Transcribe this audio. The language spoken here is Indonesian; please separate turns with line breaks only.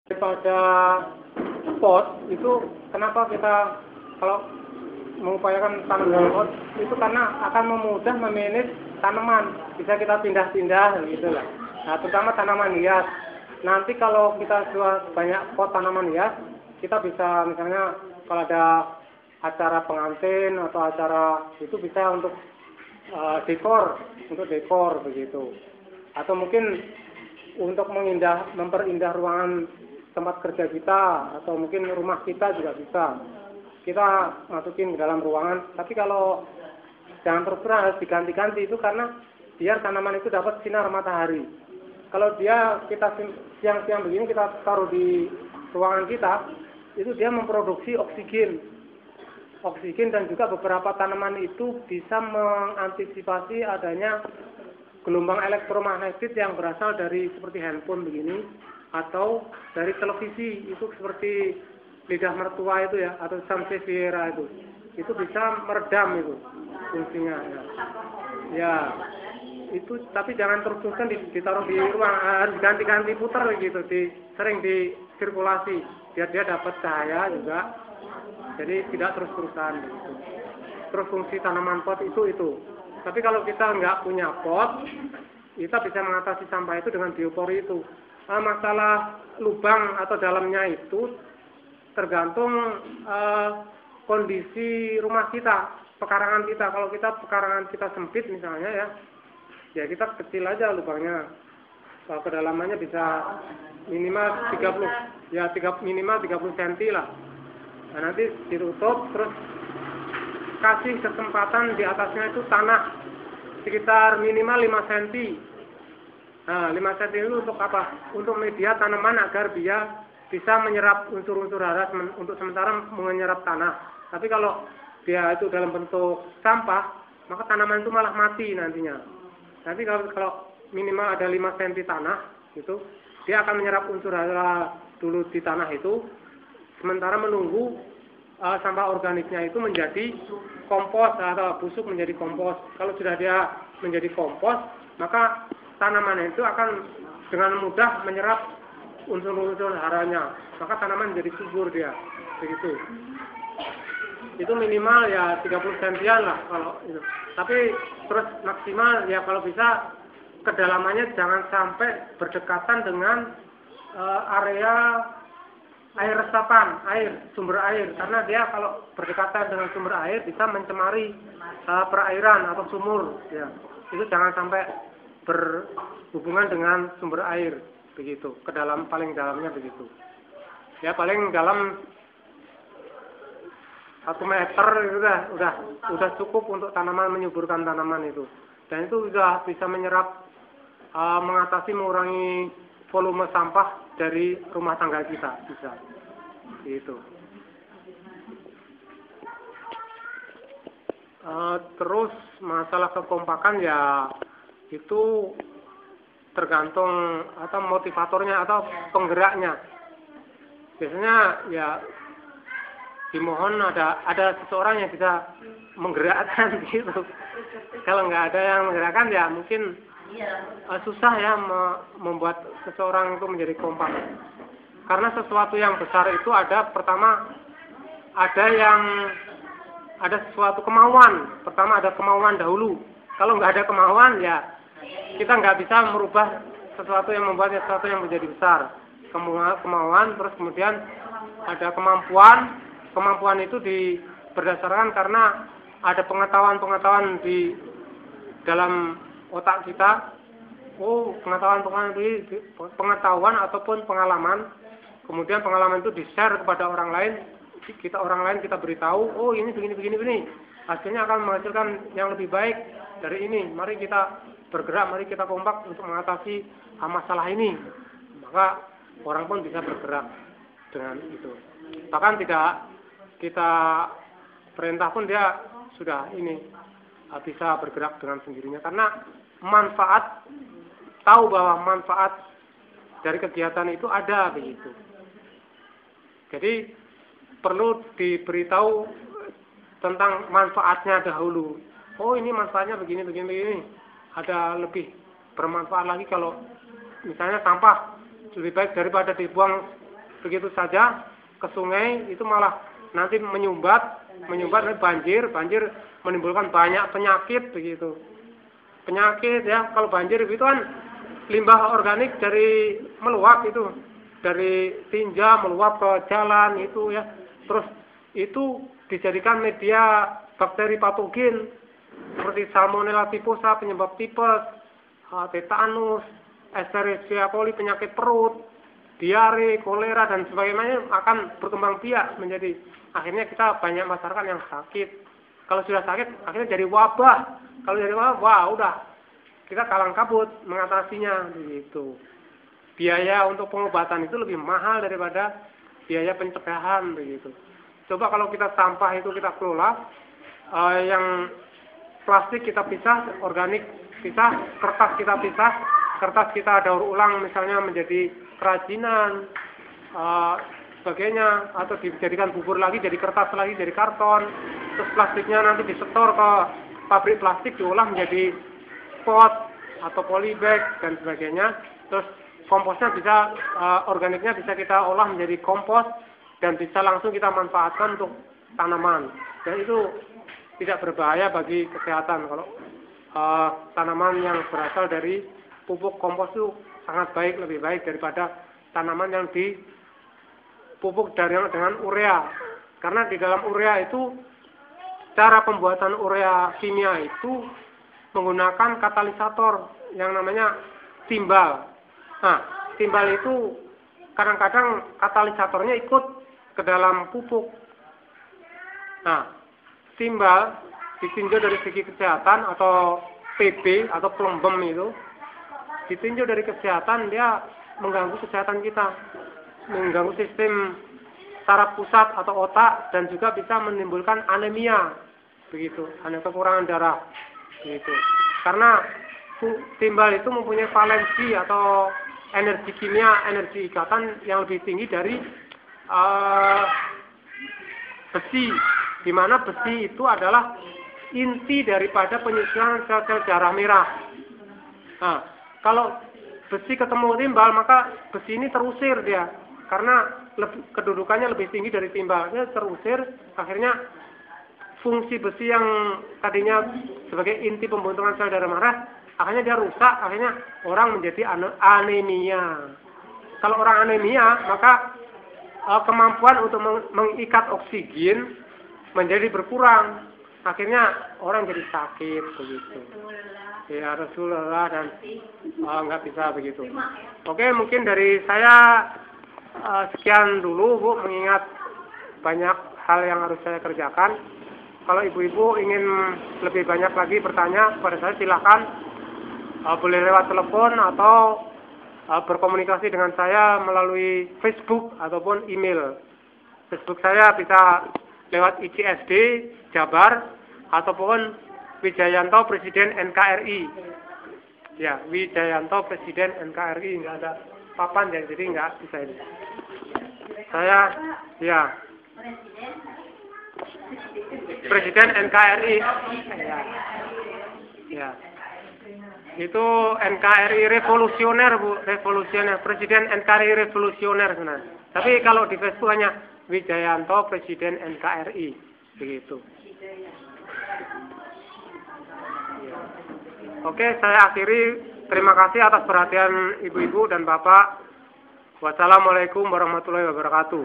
Daripada pot itu, kenapa kita kalau mengupayakan tanam dalam pot itu karena akan memudah memanage tanaman, bisa kita pindah-pindah gitu lah. Nah, terutama tanaman hias. Nanti kalau kita jual banyak pot tanaman hias, kita bisa misalnya kalau ada acara pengantin atau acara itu bisa untuk dekor begitu. Atau mungkin untuk memperindah ruangan tempat kerja kita, atau mungkin rumah kita juga bisa kita masukin ke dalam ruangan. Tapi kalau jangan terus-terus harus diganti-ganti itu karena biar tanaman itu dapat sinar matahari. Kalau kita siang-siang begini kita taruh di ruangan kita, itu dia memproduksi oksigen dan juga beberapa tanaman itu bisa mengantisipasi adanya gelombang elektromagnetik yang berasal dari seperti handphone begini atau dari televisi, itu seperti lidah mertua itu ya, atau sansevieria itu bisa meredam itu fungsinya ya. Itu tapi jangan terus-terusan ditaruh di ruang, harus ganti-ganti putar gitu, sering disirkulasi biar dia dapat cahaya juga, jadi tidak terus-terusan gitu. Terus fungsi tanaman pot itu. Tapi kalau kita nggak punya pot, kita bisa mengatasi sampah itu dengan biopori itu. Masalah lubang atau dalamnya itu tergantung kondisi rumah kita, pekarangan kita. Kalau pekarangan kita sempit misalnya ya kita kecil aja lubangnya. Kalau kedalamannya bisa minimal 30 cm lah. Nah, nanti ditutup, terus kasih kesempatan di atasnya itu tanah sekitar minimal 5 cm. Nah, 5 cm itu untuk apa? Untuk media tanaman agar dia bisa menyerap unsur-unsur hara untuk sementara menyerap tanah. Tapi kalau dia itu dalam bentuk sampah, maka tanaman itu malah mati nantinya. Nanti kalau minimal ada 5 cm tanah, gitu, dia akan menyerap unsur hara dulu di tanah itu, sementara menunggu sampah organiknya itu menjadi kompos atau busuk menjadi kompos. Kalau sudah dia menjadi kompos, maka tanaman itu akan dengan mudah menyerap unsur-unsur haranya, maka tanaman jadi subur dia, begitu. Itu minimal ya 30 cm lah kalau itu. Tapi terus maksimal ya kalau bisa kedalamannya jangan sampai berdekatan dengan area air resapan, sumber air, karena dia kalau berdekatan dengan sumber air bisa mencemari perairan atau sumur ya. Itu jangan sampai berhubungan dengan sumber air begitu, paling dalamnya begitu. Ya paling dalam 1 meter itu udah cukup untuk tanaman, menyuburkan tanaman itu. Dan itu sudah bisa menyerap, mengurangi volume sampah dari rumah tangga kita, bisa. Gitu. Terus masalah kekompakan ya itu tergantung atau motivatornya atau penggeraknya. Biasanya ya dimohon ada seseorang yang bisa menggerakkan gitu. Kalau nggak ada yang menggerakkan ya mungkin susah ya membuat seseorang itu menjadi kompak. Karena sesuatu yang besar itu pertama ada sesuatu kemauan. Pertama ada kemauan dahulu. Kalau nggak ada kemauan ya kita nggak bisa merubah sesuatu yang membuatnya sesuatu yang menjadi besar. Kemauan, terus kemudian ada kemampuan. Kemampuan itu berdasarkan karena ada pengetahuan di dalam otak kita. Pengetahuan ataupun pengalaman. Kemudian pengalaman itu di-share kepada orang lain. Orang lain kita beritahu, ini begini. Hasilnya akan menghasilkan yang lebih baik dari ini. Mari kita bergerak, mari kita kompak untuk mengatasi masalah ini. Maka orang pun bisa bergerak dengan itu. Bahkan tidak kita perintah pun dia sudah bisa bergerak dengan sendirinya. Karena tahu bahwa manfaat dari kegiatan itu ada begitu. Jadi perlu diberitahu tentang manfaatnya dahulu. Ini manfaatnya begini. Ada lebih bermanfaat lagi kalau misalnya sampah lebih baik daripada dibuang begitu saja ke sungai, itu malah nanti menyumbat banjir menimbulkan banyak penyakit begitu. Penyakit ya, kalau banjir itu kan limbah organik dari meluap itu, dari tinja meluap ke jalan itu ya. Terus itu dijadikan media bakteri patogen seperti Salmonella typhosa penyebab tipes, tetanus, Escherichia coli penyakit perut, diare, kolera dan sebagainya akan berkembang biak menjadi akhirnya kita banyak masyarakat yang sakit. Kalau sudah sakit akhirnya jadi wabah. Kalau jadi wabah, wah udah kita kalang kabut mengatasinya begitu. Biaya untuk pengobatan itu lebih mahal daripada biaya pencegahan begitu. Coba kalau kita sampah itu kita kelola, yang plastik kita pisah, organik pisah, kertas kita daur ulang misalnya menjadi kerajinan, sebagainya, atau dijadikan bubur lagi jadi kertas lagi jadi karton, terus plastiknya nanti disetor ke pabrik plastik diolah menjadi pot atau polybag dan sebagainya, terus komposnya bisa organiknya bisa kita olah menjadi kompos dan bisa langsung kita manfaatkan untuk tanaman dan itu tidak berbahaya bagi kesehatan. Kalau tanaman yang berasal dari pupuk kompos itu sangat baik, lebih baik daripada tanaman yang dipupuk dengan urea. Karena di dalam urea itu, cara pembuatan urea kimia itu menggunakan katalisator yang namanya timbal. Nah, timbal itu kadang-kadang katalisatornya ikut ke dalam pupuk. Nah, timbal ditinjau dari segi kesehatan atau PB atau pelembem itu ditinjau dari kesehatan, dia mengganggu kesehatan kita, mengganggu sistem saraf pusat atau otak dan juga bisa menimbulkan anemia begitu, ada kekurangan darah begitu. Karena timbal itu mempunyai valensi atau energi kimia, energi ikatan yang lebih tinggi dari besi, di mana besi itu adalah inti daripada penyusunan sel-sel darah merah. Nah, kalau besi ketemu timbal, maka besi ini terusir dia, karena kedudukannya lebih tinggi dari timbal. Dia terusir, akhirnya fungsi besi yang tadinya sebagai inti pembentukan sel darah merah, akhirnya dia rusak, akhirnya orang menjadi anemia. Kalau orang anemia, maka kemampuan untuk mengikat oksigen menjadi berkurang. Akhirnya orang jadi sakit begitu. Ya Rasulullah dan nggak bisa begitu. Oke, mungkin dari saya sekian dulu Bu, mengingat banyak hal yang harus saya kerjakan. Kalau ibu-ibu ingin lebih banyak lagi bertanya kepada saya, silakan boleh lewat telepon atau berkomunikasi dengan saya melalui Facebook ataupun email. Facebook saya bisa lewat ICSD Jabar ataupun Wijayanto Presiden NKRI. Ya, Wijayanto Presiden NKRI, nggak ada papan ya, jadi nggak bisa ini. Saya, ya, Presiden NKRI. Ya. Itu NKRI revolusioner Bu, revolusioner, Presiden NKRI revolusioner sebenarnya. Tapi kalau di Facebook hanya Wijayanto Presiden NKRI, begitu. Oke, saya akhiri. Terima kasih atas perhatian ibu-ibu dan bapak. Wassalamualaikum warahmatullahi wabarakatuh.